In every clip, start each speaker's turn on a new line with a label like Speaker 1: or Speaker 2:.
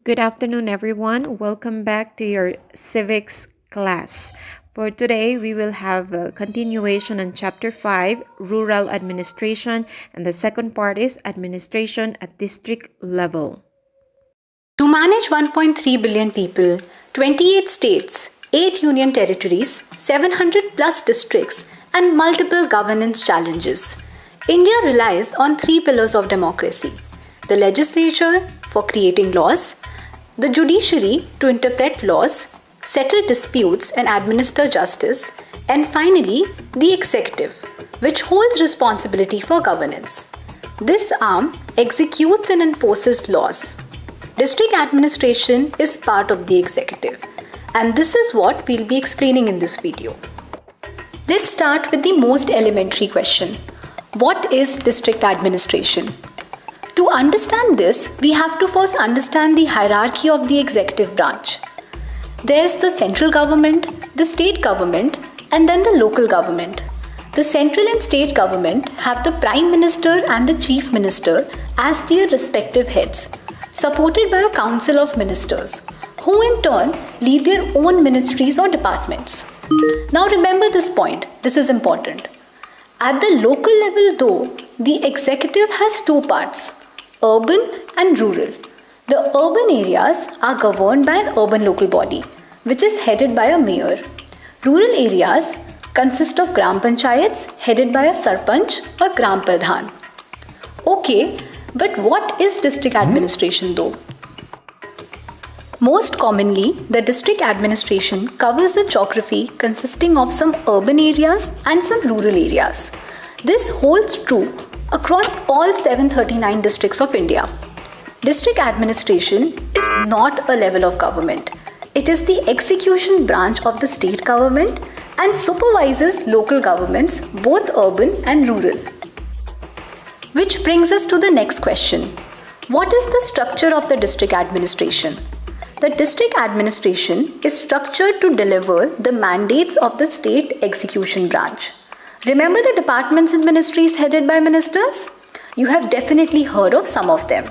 Speaker 1: Good afternoon, everyone. Welcome back to your civics class. For today, we will have a continuation on Chapter 5, Rural Administration, and the second part is Administration at District Level.
Speaker 2: To manage 1.3 billion people, 28 states, 8 union territories, 700 plus districts, and multiple governance challenges, India relies on three pillars of democracy: the legislature for creating laws, the judiciary to interpret laws, settle disputes, and administer justice, and finally, the executive, which holds responsibility for governance. This arm executes and enforces laws. District administration is part of the executive, and this is what we'll be explaining in this video. Let's start with the most elementary question. What is district administration? To understand this, we have to first understand the hierarchy of the executive branch. There's the central government, the state government, and then the local government. The central and state government have the Prime Minister and the Chief Minister as their respective heads, supported by a council of ministers, who in turn lead their own ministries or departments. Now remember this point, this is important. At the local level though, the executive has two parts: urban and rural. The urban areas are governed by an urban local body, which is headed by a mayor. Rural areas consist of gram panchayats headed by a sarpanch or gram pradhan. Okay, but what is district administration though? Most commonly, the district administration covers the geography consisting of some urban areas and some rural areas. This holds true across all 739 districts of India. District administration is not a level of government. It is the execution branch of the state government and supervises local governments, both urban and rural. Which brings us to the next question. What is the structure of the district administration? The district administration is structured to deliver the mandates of the state execution branch. Remember the departments and ministries headed by ministers? You have definitely heard of some of them: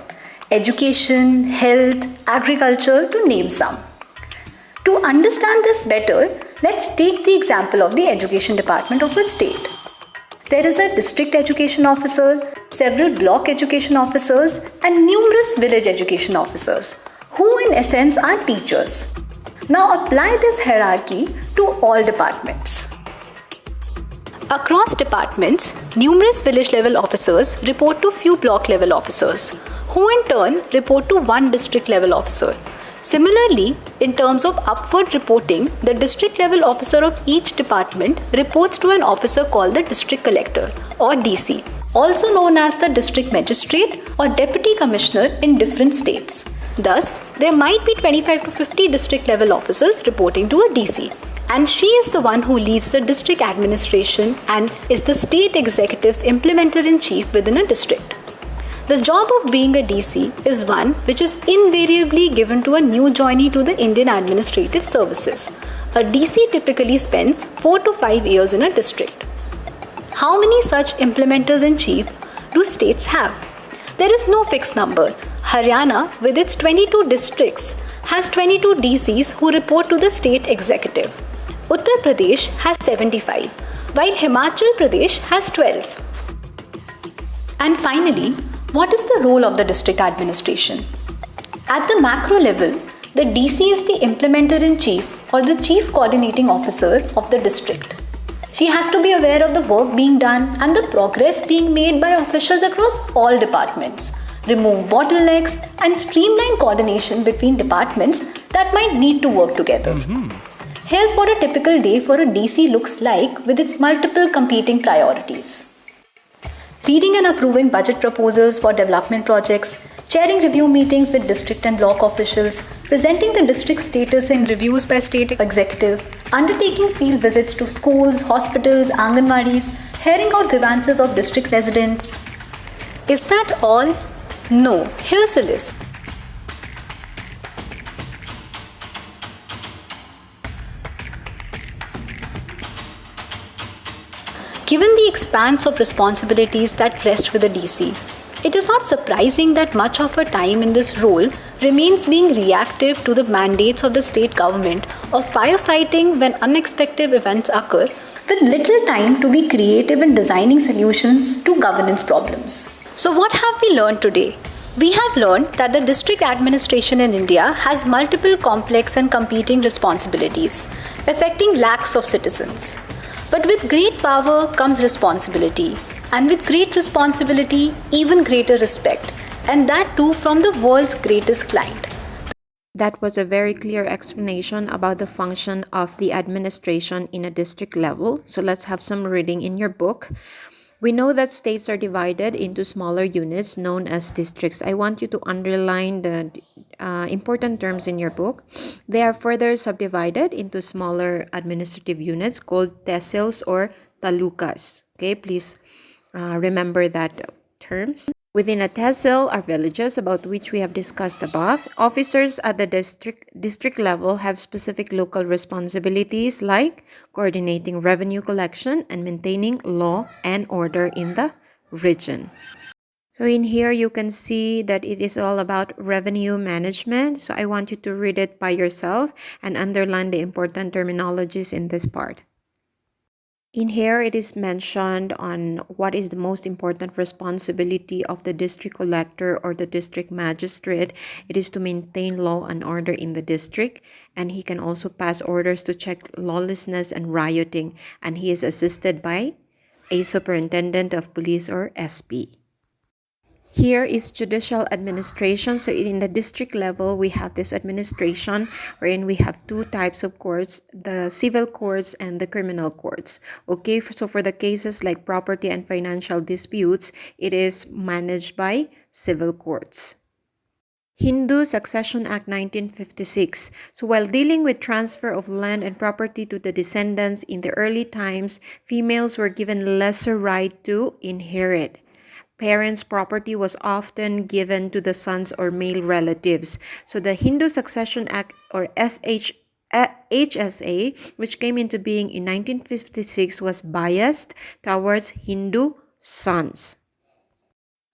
Speaker 2: education, health, agriculture, to name some. To understand this better, let's take the example of the education department of a state. There is a district education officer, several block education officers, and numerous village education officers, who in essence are teachers. Now apply this hierarchy to all departments. Across departments, numerous village level officers report to few block level officers, who in turn report to one district level officer. Similarly, in terms of upward reporting, the district level officer of each department reports to an officer called the district collector or DC, also known as the district magistrate or deputy commissioner in different states. Thus, there might be 25 to 50 district level officers reporting to a DC. And she is the one who leads the district administration and is the state executive's implementer-in-chief within a district. The job of being a DC is one which is invariably given to a new joinee to the Indian Administrative Services. A DC typically spends 4 to 5 years in a district. How many such implementers-in-chief do states have? There is no fixed number. Haryana, with its 22 districts, has 22 DCs who report to the state executive. Uttar Pradesh has 75, while Himachal Pradesh has 12. And finally, what is the role of the district administration? At the macro level, the DC is the implementer-in-chief or the chief coordinating officer of the district. She has to be aware of the work being done and the progress being made by officials across all departments, remove bottlenecks, and streamline coordination between departments that might need to work together. Here's what a typical day for a DC looks like with its multiple competing priorities. Reading and approving budget proposals for development projects, chairing review meetings with district and block officials, presenting the district status in reviews by state executive, undertaking field visits to schools, hospitals, anganwadis, hearing out grievances of district residents. Is that all? No, here's a list. Given the expanse of responsibilities that rest with the DC, it is not surprising that much of her time in this role remains being reactive to the mandates of the state government of firefighting when unexpected events occur, with little time to be creative in designing solutions to governance problems. So, what have we learned today? We have learned that the district administration in India has multiple complex and competing responsibilities, affecting lakhs of citizens. But with great power comes responsibility, and with great responsibility, even greater respect, and that too from the world's greatest client.
Speaker 1: That was a very clear explanation about the function of the administration in a district level. So let's have some reading in your book. We know that states are divided into smaller units known as districts. I want you to underline the important terms in your book. They are further subdivided into smaller administrative units called tehsils or talukas. Okay, please remember that terms. Within a tehsil are villages about which we have discussed above. Officers at the district level have specific local responsibilities like coordinating revenue collection and maintaining law and order in the region. So in here you can see that it is all about revenue management. So I want you to read it by yourself and underline the important terminologies in this part. In here, it is mentioned on what is the most important responsibility of the district collector or the district magistrate. It is to maintain law and order in the district, and he can also pass orders to check lawlessness and rioting, and he is assisted by a superintendent of police or SP. Here is judicial administration. So in the district level, we have this administration wherein we have two types of courts, the civil courts and the criminal courts. Okay, so for the cases like property and financial disputes, it is managed by civil courts. Hindu Succession Act 1956. So while dealing with transfer of land and property to the descendants in the early times, females were given lesser right to inherit. Parents' property was often given to the sons or male relatives. So the Hindu Succession Act or HSA, which came into being in 1956, was biased towards Hindu sons.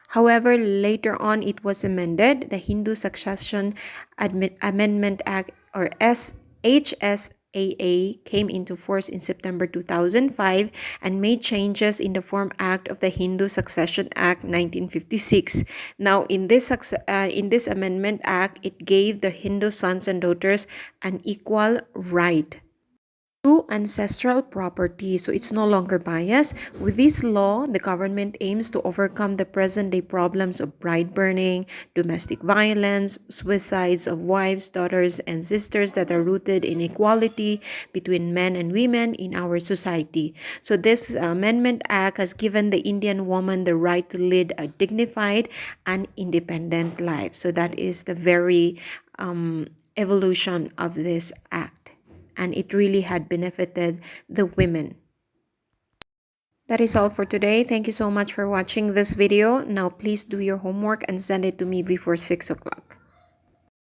Speaker 1: However, later on it was amended. The Hindu Succession Amendment Act or HSAA came into force in September 2005 and made changes in the Form Act of the Hindu Succession Act 1956. Now, in this Amendment Act, it gave the Hindu sons and daughters an equal right to ancestral property, so it's no longer biased. With this law, the government aims to overcome the present-day problems of bride burning, domestic violence, suicides of wives, daughters, and sisters that are rooted in equality between men and women in our society. So this Amendment Act has given the Indian woman the right to lead a dignified and independent life. So that is the very evolution of this act. And it really had benefited the women. That is all for today. Thank you so much for watching this video. Now please do your homework and send it to me before 6 o'clock.